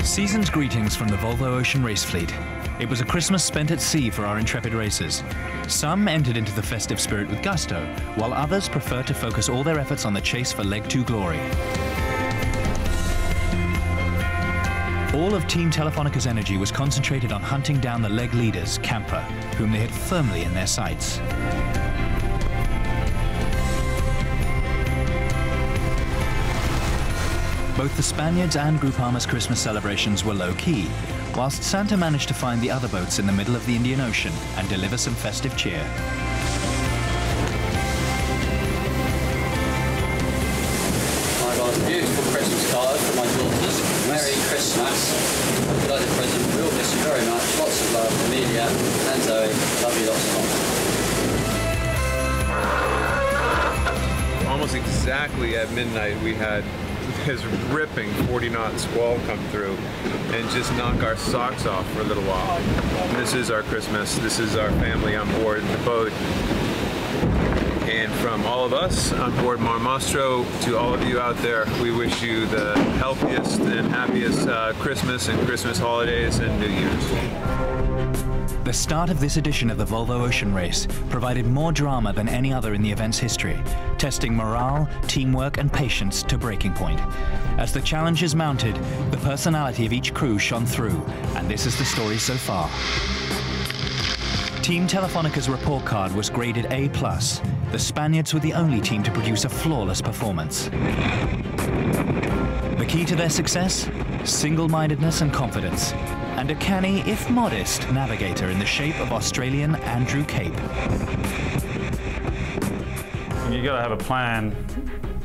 Season's greetings from the Volvo Ocean Race fleet. It was a Christmas spent at sea for our intrepid racers. Some entered into the festive spirit with gusto, while others preferred to focus all their efforts on the chase for Leg 2 glory. All of Team Telefonica's energy was concentrated on hunting down the leg leaders, Camper, whom they had firmly in their sights. Both the Spaniards and Groupama's Christmas celebrations were low-key, whilst Santa managed to find the other boats in the middle of the Indian Ocean and deliver some festive cheer. I got a beautiful Christmas card for my daughters. Merry Christmas. Good idea present. We all miss you very much. Lots of love, Amelia and Zoe. Love you lots of love. Almost exactly at midnight, we had this ripping 40-knot squall come through and just knock our socks off for a little while. And this is our Christmas. This is our family on board the boat. And from all of us on board Mar Nostro to all of you out there, we wish you the healthiest and happiest Christmas and Christmas holidays and New Year's. The start of this edition of the Volvo Ocean Race provided more drama than any other in the event's history, testing morale, teamwork and patience to breaking point. As the challenges mounted, the personality of each crew shone through, and this is the story so far. Team Telefonica's report card was graded A+. The Spaniards were the only team to produce a flawless performance. The key to their success? Single-mindedness and confidence, and a canny, if modest, navigator in the shape of Australian Andrew Cape. You've got to have a plan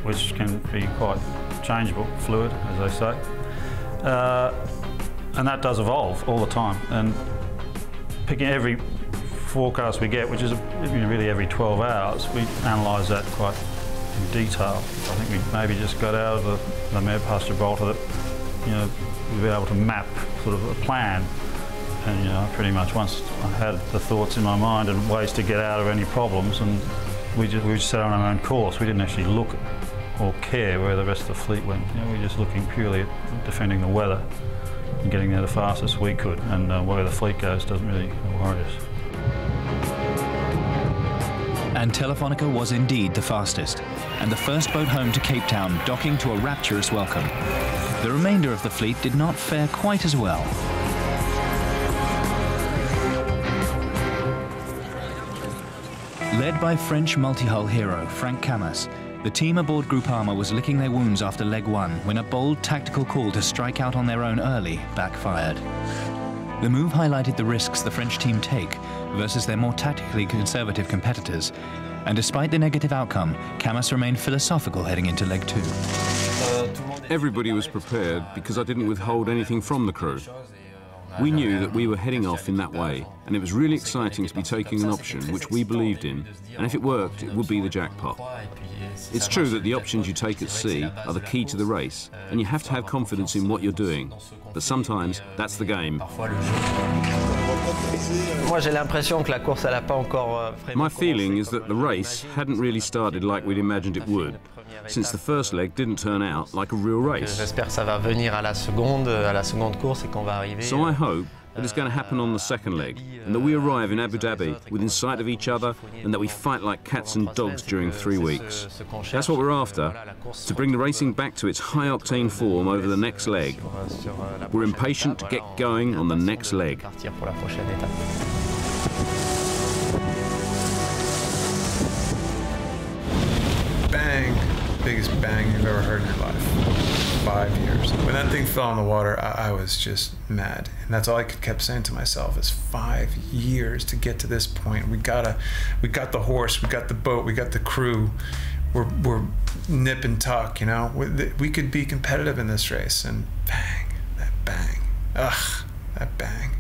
which can be quite changeable, fluid, as they say. And that does evolve all the time. And picking every forecast we get, which is really every 12 hours, we analyse that quite in detail. I think we maybe just got out of the Med past Gibraltar that, we'd be able to map sort of a plan. And pretty much once I had the thoughts in my mind and ways to get out of any problems, and we just set on our own course. We didn't actually look or care where the rest of the fleet went. We were just looking purely at defending the weather and getting there the fastest we could. And where the fleet goes doesn't really worry us. And Telefonica was indeed the fastest, and the first boat home to Cape Town docking to a rapturous welcome. The remainder of the fleet did not fare quite as well. Led by French multi-hull hero Frank Camas, the team aboard Groupama was licking their wounds after leg 1 when a bold tactical call to strike out on their own early backfired. The move highlighted the risks the French team take versus their more tactically conservative competitors, and despite the negative outcome, Camas remained philosophical heading into leg 2. Everybody was prepared because I didn't withhold anything from the crew. We knew that we were heading off in that way, and it was really exciting to be taking an option which we believed in, and if it worked, it would be the jackpot. It's true that the options you take at sea are the key to the race, and you have to have confidence in what you're doing, but sometimes that's the game. My feeling is that the race hadn't really started like we'd imagined it would, since the first leg didn't turn out like a real race. So I hope that it's going to happen on the second leg, and that we arrive in Abu Dhabi within sight of each other, and that we fight like cats and dogs during 3 weeks. That's what we're after, to bring the racing back to its high-octane form over the next leg. We're impatient to get going on the next leg. Bang! Biggest bang you've ever heard in your life. 5 years. When that thing fell in the water, I was just mad. And that's all I kept saying to myself is 5 years to get to this point. We got the horse, we got the boat, we got the crew. We're nip and tuck, We could be competitive in this race. And bang, that bang. Ugh, that bang.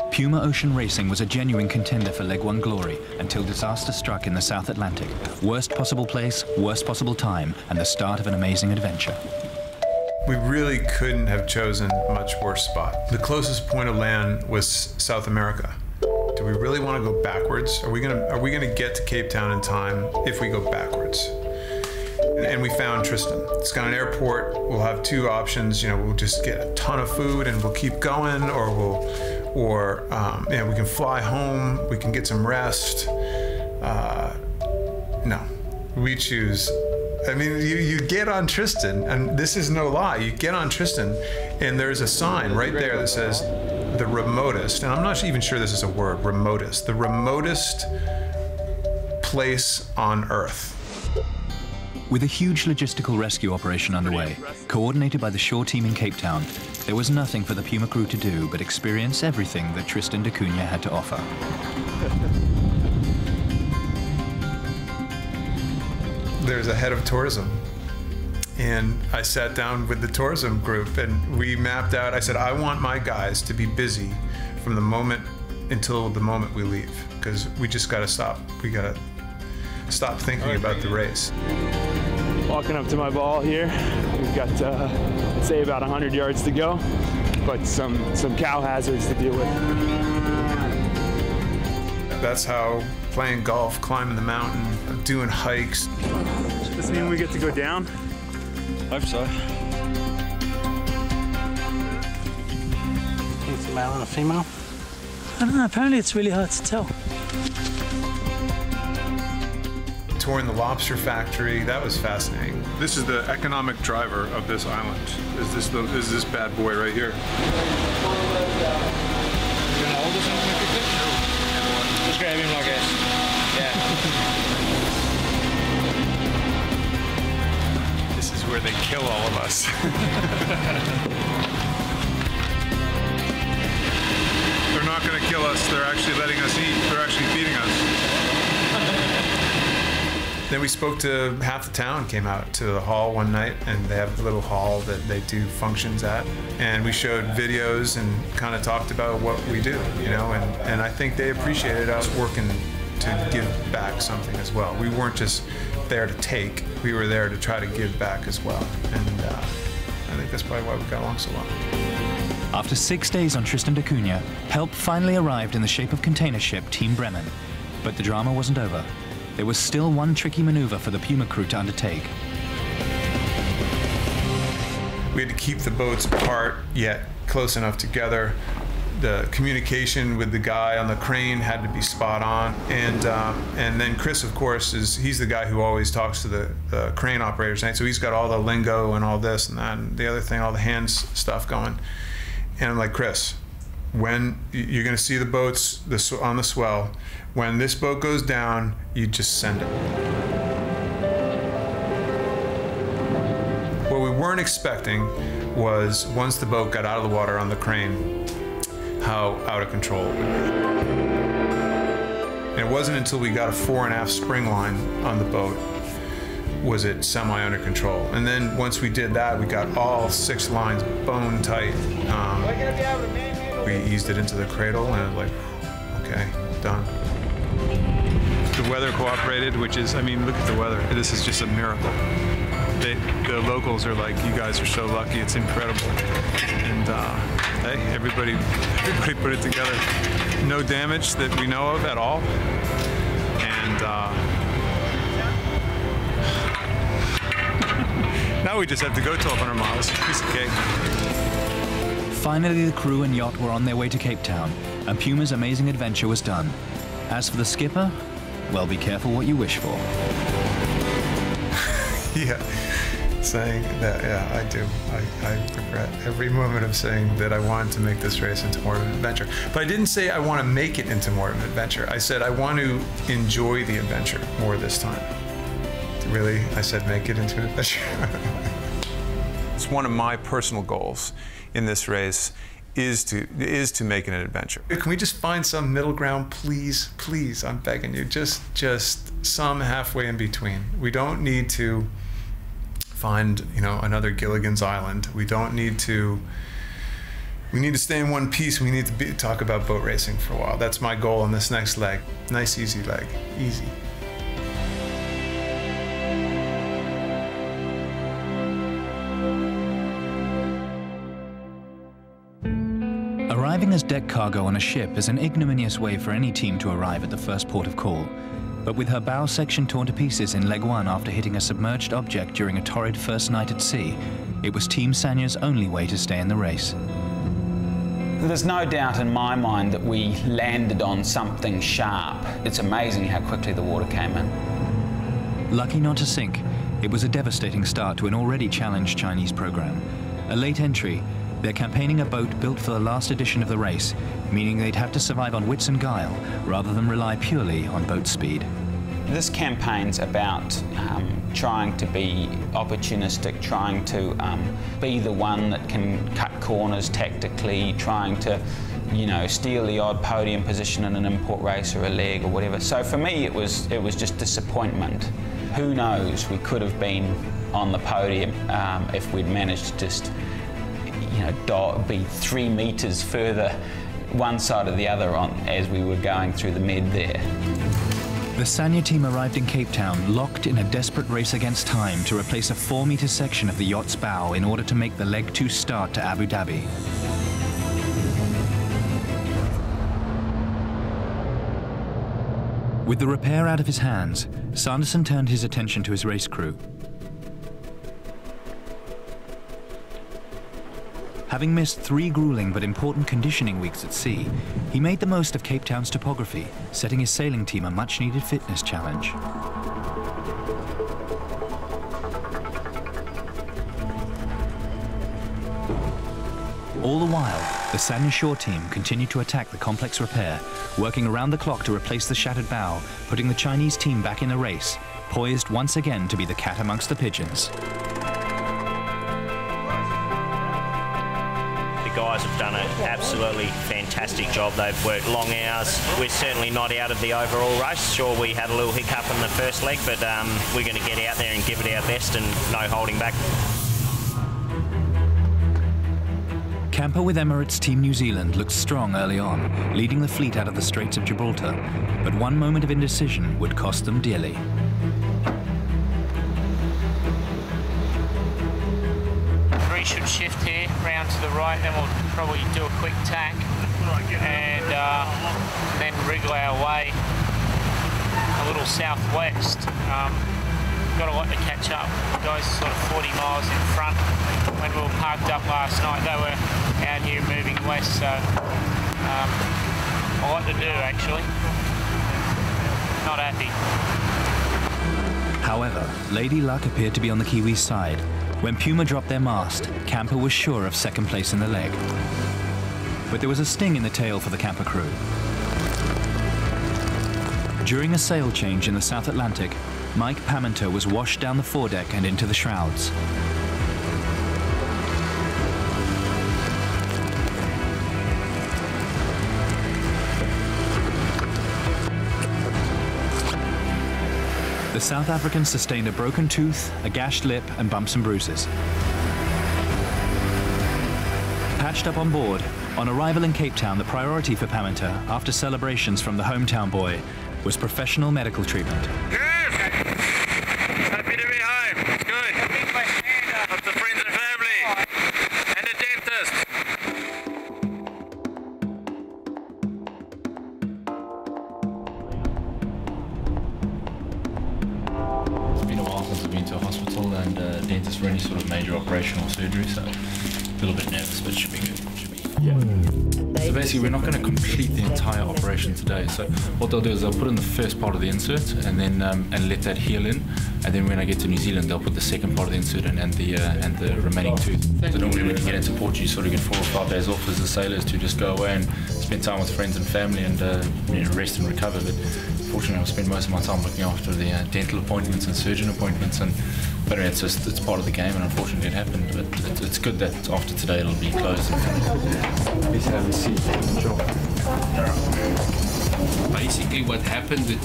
Puma Ocean Racing was a genuine contender for Leg 1 glory until disaster struck in the South Atlantic. Worst possible place, worst possible time, and the start of an amazing adventure. We really couldn't have chosen a much worse spot. The closest point of land was South America. Do we really want to go backwards? Are we gonna get to Cape Town in time if we go backwards? And we found Tristan. It's got an airport. We'll have two options. You know, we'll just get a ton of food and we'll keep going, or you know, we can fly home. We can get some rest. No, we choose. I mean, you get on Tristan, and this is no lie. You get on Tristan, and there's a sign right there that says the remotest, and I'm not even sure this is a word, remotest, the remotest place on Earth. With a huge logistical rescue operation underway, coordinated by the shore team in Cape Town, there was nothing for the Puma crew to do but experience everything that Tristan da Cunha had to offer. There's a head of tourism, and I sat down with the tourism group and we mapped out, I said, I want my guys to be busy from the moment until the moment we leave, because we just got to stop. We got to stop thinking about the race. Walking up to my ball here, we've got, let's say, about 100 yards to go, but some cow hazards to deal with. That's how playing golf, climbing the mountain, doing hikes. Does this mean we get to go down? Hope so. Think it's a male and a female? I don't know, apparently it's really hard to tell. Touring the lobster factory, that was fascinating. This is the economic driver of this island. Is this bad boy right here. Just grab him, I guess. Yeah. This is where they kill all of us. They're not going to kill us. They're actually letting us eat. They're actually feeding us. Then we spoke to half the town, came out to the hall one night, and they have a little hall that they do functions at. And we showed videos and kind of talked about what we do, you know, and I think they appreciated us working to give back something as well. We weren't just there to take, we were there to try to give back as well. And I think that's probably why we got along so well. After 6 days on Tristan da Cunha, help finally arrived in the shape of container ship Team Bremen. But the drama wasn't over. There was still one tricky maneuver for the Puma crew to undertake. We had to keep the boats apart, yet close enough together. The communication with the guy on the crane had to be spot on. And then Chris, of course, he's the guy who always talks to the crane operators, right? So he's got all the lingo and all this and that, and the other thing, all the hands stuff going. And I'm like, Chris, when you're going to see the boats on the swell, when this boat goes down, you just send it. What we weren't expecting was, once the boat got out of the water on the crane, how out of control it would be. And it wasn't until we got a 4.5 spring line on the boat was it semi under control. And then once we did that, we got all 6 lines bone tight. We eased it into the cradle and it was like, okay, done. The weather cooperated, which is, I mean, look at the weather. This is just a miracle. The locals are like, you guys are so lucky, it's incredible. And hey, everybody put it together. No damage that we know of at all. And now we just have to go 1,200 miles, piece of cake. Finally, the crew and yacht were on their way to Cape Town, and Puma's amazing adventure was done. As for the skipper, well, be careful what you wish for. Yeah, saying that, yeah, I do. I regret every moment of saying that I wanted to make this race into more of an adventure. But I didn't say I want to make it into more of an adventure. I said I want to enjoy the adventure more this time. Really, I said make it into an adventure. It's one of my personal goals in this race is to make it an adventure. Can we just find some middle ground, please? Please, I'm begging you. Just some halfway in between. We don't need to find, you know, another Gilligan's Island. We don't need to. We need to stay in one piece. We need to talk about boat racing for a while. That's my goal on this next leg. Nice, easy leg. Easy. Arriving as deck cargo on a ship is an ignominious way for any team to arrive at the first port of call. But with her bow section torn to pieces in leg one after hitting a submerged object during a torrid first night at sea, it was Team Sanya's only way to stay in the race. There's no doubt in my mind that we landed on something sharp. It's amazing how quickly the water came in. Lucky not to sink, it was a devastating start to an already challenged Chinese program. A late entry, they're campaigning a boat built for the last edition of the race, meaning they'd have to survive on wits and guile rather than rely purely on boat speed. This campaign's about trying to be opportunistic, trying to be the one that can cut corners tactically, trying to, you know, steal the odd podium position in an import race or a leg or whatever. So for me, it was just disappointment. Who knows? We could have been on the podium if we'd managed to just, you know, be 3 metres further one side or the other as we were going through the med there. The Sanya team arrived in Cape Town locked in a desperate race against time to replace a 4-metre section of the yacht's bow in order to make the leg 2 start to Abu Dhabi. With the repair out of his hands, Sanderson turned his attention to his race crew. Having missed 3 grueling but important conditioning weeks at sea, he made the most of Cape Town's topography, setting his sailing team a much-needed fitness challenge. All the while, the Sanya shore team continued to attack the complex repair, working around the clock to replace the shattered bow, putting the Chinese team back in the race, poised once again to be the cat amongst the pigeons. The guys have done an absolutely fantastic job. They've worked long hours. We're certainly not out of the overall race. Sure, we had a little hiccup in the first leg, but we're going to get out there and give it our best and no holding back. Camper with Emirates Team New Zealand looked strong early on, leading the fleet out of the Straits of Gibraltar, but one moment of indecision would cost them dearly. Should shift here, round to the right, then we'll probably do a quick tack and then wriggle our way a little southwest. Got a lot to catch up. The guys are sort of 40 miles in front. When we were parked up last night, they were out here moving west, so a lot to do actually. Not happy. However, Lady Luck appeared to be on the Kiwis' side. When Puma dropped their mast, Camper was sure of second place in the leg. But there was a sting in the tail for the Camper crew. During a sail change in the South Atlantic, Mike Parental was washed down the foredeck and into the shrouds. The South African sustained a broken tooth, a gashed lip, and bumps and bruises. Patched up on board, on arrival in Cape Town, the priority for Parental, after celebrations from the hometown boy, was professional medical treatment. Good! Happy to be home. Good. Lots of friends and family. And a dentist. It's been a while since I've been to a hospital and dentist for any sort of major operation or surgery, so a little bit nervous, but it should be good. So basically we're not going to complete the entire operation today, so what they'll do is they'll put in the first part of the insert and then and let that heal in, and then when I get to New Zealand they'll put the second part of the insert in and the remaining tooth. So normally when you get into port you sort of get 4 or 5 days off as the sailors to just go away and spend time with friends and family and you know, rest and recover, but fortunately I'll spend most of my time looking after the dental appointments and surgeon appointments, but it's part of the game, and unfortunately it happened. But it's good that after today it'll be closed and finished. Please have a seat. Sure. Basically, what happened, the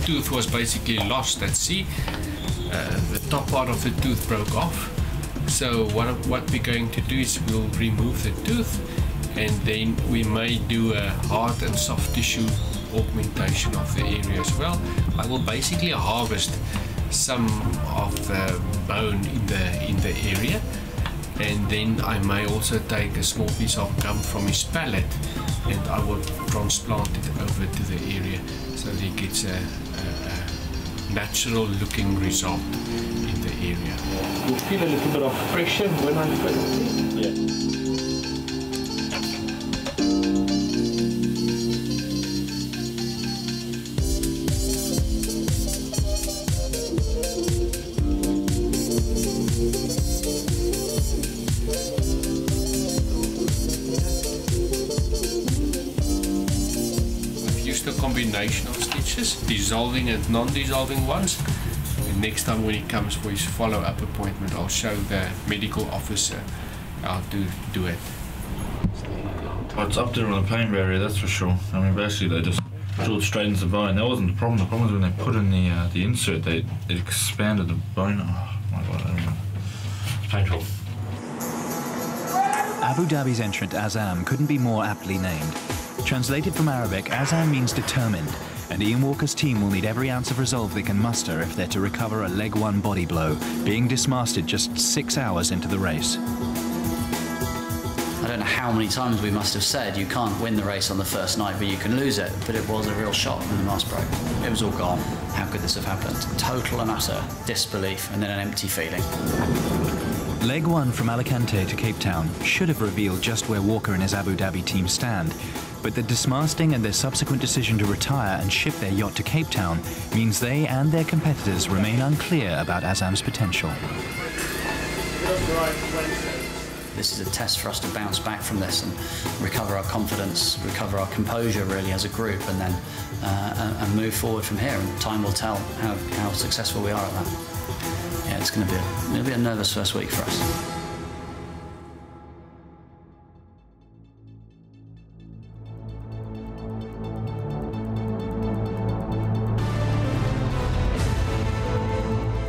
tooth was basically lost at sea. The top part of the tooth broke off. So what we're going to do is we'll remove the tooth, and then we may do a hard and soft tissue augmentation of the area as well. I will basically harvest some of the bone in the area, and then I may also take a small piece of gum from his palate and I will transplant it over to the area so that he gets a natural looking result in the area. You feel a little bit of pressure when I put it in? Yeah. Combination of stitches, dissolving and non-dissolving ones. And next time when he comes for his follow-up appointment, I'll show the medical officer how to do it. Well, it's up there on the pain barrier, that's for sure. I mean, basically they just drilled straight into the bone. That wasn't the problem. The problem was when they put in the insert, it expanded the bone. Oh my god, I don't know. It's painful. Abu Dhabi's entrant Azam couldn't be more aptly named. Translated from Arabic, Azam means determined, and Ian Walker's team will need every ounce of resolve they can muster if they're to recover a leg one body blow, being dismasted just 6 hours into the race. I don't know how many times we must have said you can't win the race on the first night, but you can lose it. But it was a real shock when the mast broke. It was all gone. How could this have happened? Total and utter disbelief, and then an empty feeling. Leg one from Alicante to Cape Town should have revealed just where Walker and his Abu Dhabi team stand, but the dismasting and their subsequent decision to retire and ship their yacht to Cape Town means they and their competitors remain unclear about Azam's potential. This is a test for us to bounce back from this and recover our confidence, recover our composure really as a group, and then and move forward from here. And time will tell how successful we are at that. Yeah, it's going to be a nervous first week for us.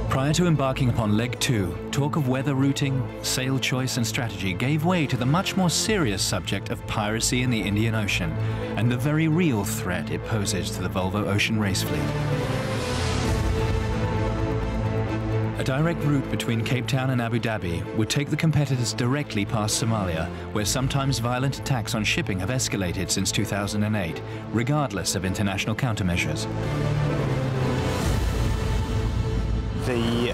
Prior to embarking upon leg two, talk of weather routing, sail choice and strategy gave way to the much more serious subject of piracy in the Indian Ocean and the very real threat it poses to the Volvo Ocean Race fleet. A direct route between Cape Town and Abu Dhabi would take the competitors directly past Somalia, where sometimes violent attacks on shipping have escalated since 2008, regardless of international countermeasures. The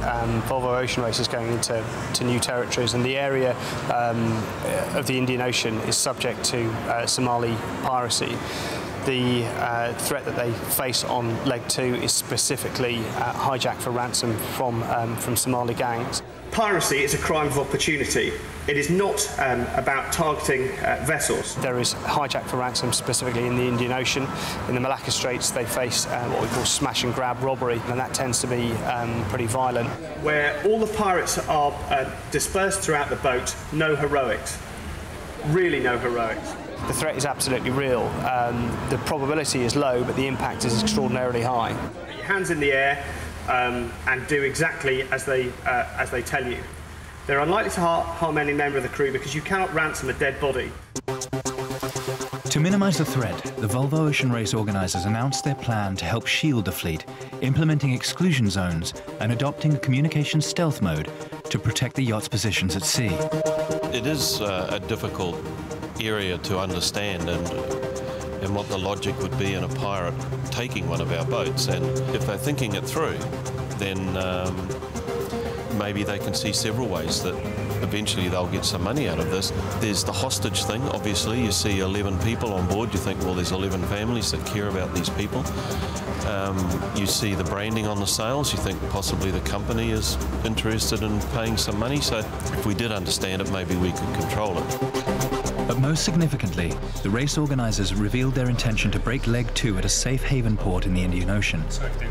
Volvo Ocean Race is going into new territories, and the area of the Indian Ocean is subject to Somali piracy. The threat that they face on leg two is specifically hijack for ransom from Somali gangs. Piracy is a crime of opportunity. It is not about targeting vessels. There is hijack for ransom specifically in the Indian Ocean. In the Malacca Straits they face what we call smash and grab robbery, and that tends to be pretty violent. Where all the pirates are dispersed throughout the boat, no heroics. Really no heroics. The threat is absolutely real. The probability is low, but the impact is extraordinarily high. Put your hands in the air and do exactly as they tell you. They're unlikely to harm any member of the crew because you cannot ransom a dead body. To minimise the threat, the Volvo Ocean Race organisers announced their plan to help shield the fleet, implementing exclusion zones and adopting a communication stealth mode to protect the yacht's positions at sea. It is a difficult area to understand and what the logic would be in a pirate taking one of our boats, and if they're thinking it through, then maybe they can see several ways that eventually they'll get some money out of this. There's the hostage thing. Obviously you see 11 people on board, you think, well, there's 11 families that care about these people. You see the branding on the sails, you think possibly the company is interested in paying some money, so if we did understand it, maybe we could control it. But most significantly, the race organisers revealed their intention to break leg two at a safe haven port in the Indian Ocean,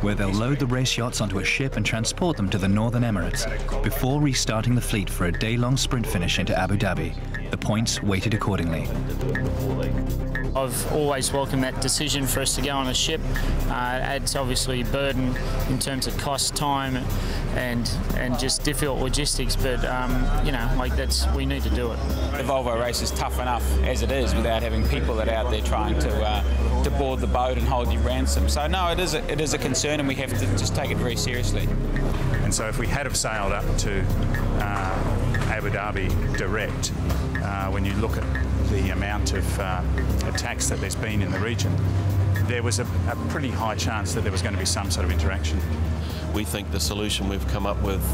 where they'll load the race yachts onto a ship and transport them to the Northern Emirates before restarting the fleet for a day-long sprint finish into Abu Dhabi. The points weighted accordingly. I've always welcomed that decision for us to go on a ship. It adds obviously a burden in terms of cost, time, and just difficult logistics. But you know, like we need to do it. The Volvo race is tough enough as it is without having people that are out there trying to board the boat and hold you ransom. So no, it is a concern, and we have to just take it very seriously. And so if we had have sailed up to Abu Abu Dhabi direct, when you look at the amount of attacks that there's been in the region, there was a pretty high chance that there was going to be some sort of interaction. We think the solution we've come up with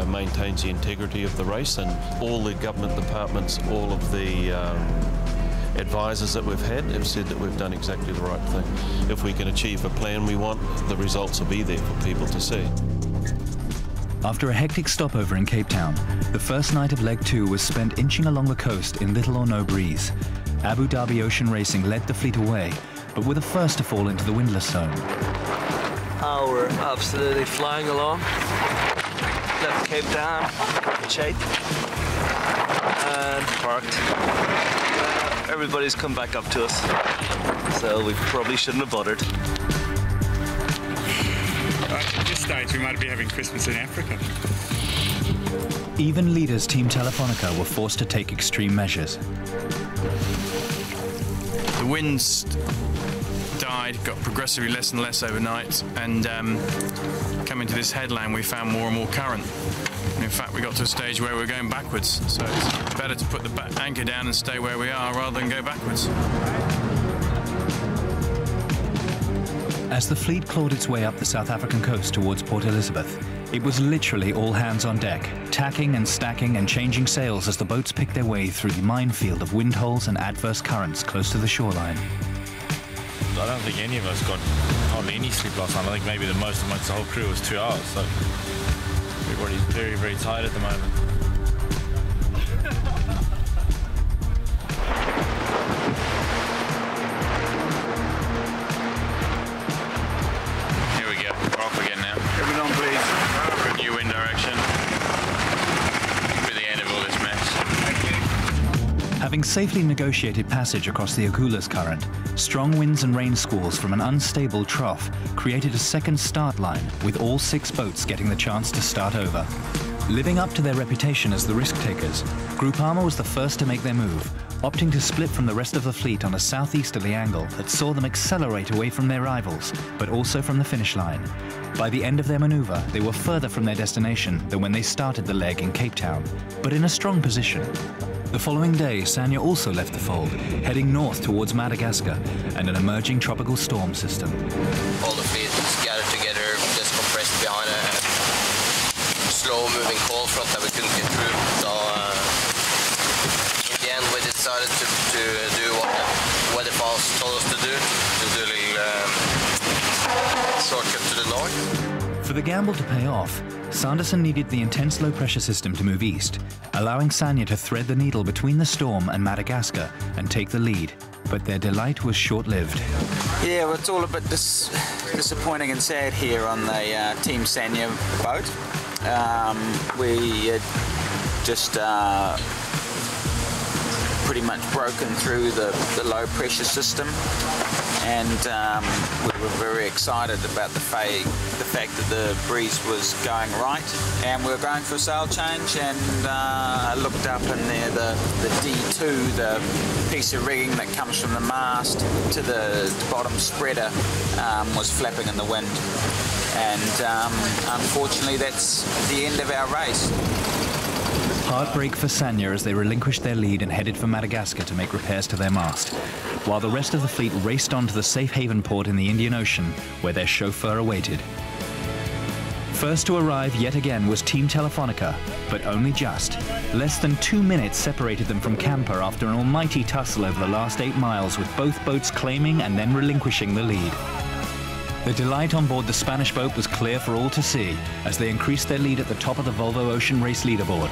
maintains the integrity of the race, and all the government departments, all of the advisors that we've had have said that we've done exactly the right thing. If we can achieve a plan we want, the results will be there for people to see. After a hectic stopover in Cape Town, the first night of leg 2 was spent inching along the coast in little or no breeze. Abu Dhabi Ocean Racing led the fleet away, but were the first to fall into the windless zone. Oh, we're absolutely flying along. Left Cape Town, shape, and parked. Everybody's come back up to us, so we probably shouldn't have bothered. At this stage, we might be having Christmas in Africa. Even leaders Team Telefonica were forced to take extreme measures. The winds died, got progressively less and less overnight, and coming to this headland we found more and more current. And in fact, we got to a stage where we were going backwards, so it's better to put the anchor down and stay where we are rather than go backwards. As the fleet clawed its way up the South African coast towards Port Elizabeth, it was literally all hands on deck, tacking and stacking and changing sails as the boats picked their way through the minefield of wind holes and adverse currents close to the shoreline. I don't think any of us got hardly any sleep last night. I think maybe the most amongst the whole crew was 2 hours, so everybody's very, very tired at the moment. Here we go, we're off again now. Everyone on, please. New wind direction. Be the end of all this mess. Thank you. Having safely negotiated passage across the Agulhas current, strong winds and rain squalls from an unstable trough created a second start line, with all 6 boats getting the chance to start over. Living up to their reputation as the risk-takers, Groupama was the first to make their move, opting to split from the rest of the fleet on a southeasterly angle that saw them accelerate away from their rivals, but also from the finish line. By the end of their maneuver, they were further from their destination than when they started the leg in Cape Town, but in a strong position. The following day, Sanya also left the fold, heading north towards Madagascar and an emerging tropical storm system. All the fleet is gathered together, just compressed behind a slow-moving cold front that we couldn't get through. So in the end, we decided to do what the weather files told us to do a little shortcut to the north. For the gamble to pay off, Sanderson needed the intense low-pressure system to move east, allowing Sanya to thread the needle between the storm and Madagascar and take the lead. But their delight was short-lived. Yeah, well, it's all a bit disappointing and sad here on the Team Sanya boat. We had just pretty much broken through the low-pressure system, and we were very excited about the fact that the breeze was going right, and we were going for a sail change, and I looked up in there, the D2, the piece of rigging that comes from the mast to the bottom spreader, was flapping in the wind, and unfortunately that's the end of our race. Heartbreak for Sanya as they relinquished their lead and headed for Madagascar to make repairs to their mast, while the rest of the fleet raced on to the safe haven port in the Indian Ocean, where their chauffeur awaited. First to arrive yet again was Team Telefonica, but only just. Less than 2 minutes separated them from camper after an almighty tussle over the last 8 miles, with both boats claiming and then relinquishing the lead. The delight on board the Spanish boat was clear for all to see as they increased their lead at the top of the Volvo Ocean Race leaderboard.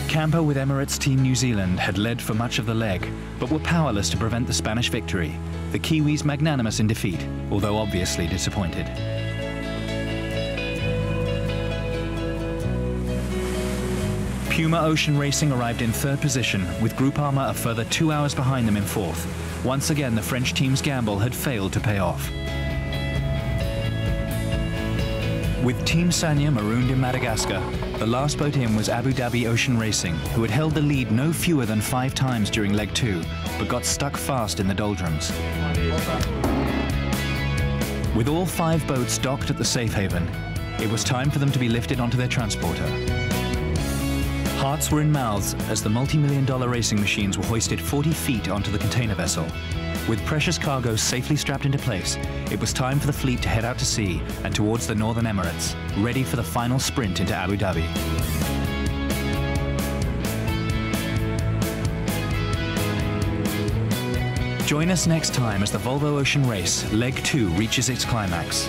Camper with Emirates Team New Zealand had led for much of the leg, but were powerless to prevent the Spanish victory. The Kiwis magnanimous in defeat, although obviously disappointed. Puma Ocean Racing arrived in 3rd position, with Groupama a further 2 hours behind them in 4th. Once again, the French team's gamble had failed to pay off. With Team Sanya marooned in Madagascar, the last boat in was Abu Dhabi Ocean Racing, who had held the lead no fewer than 5 times during leg 2, but got stuck fast in the doldrums. With all 5 boats docked at the safe haven, it was time for them to be lifted onto their transporter. Hearts were in mouths as the multi-million-dollar racing machines were hoisted 40 feet onto the container vessel. With precious cargo safely strapped into place, it was time for the fleet to head out to sea and towards the Northern Emirates, ready for the final sprint into Abu Dhabi. Join us next time as the Volvo Ocean Race, Leg 2, reaches its climax.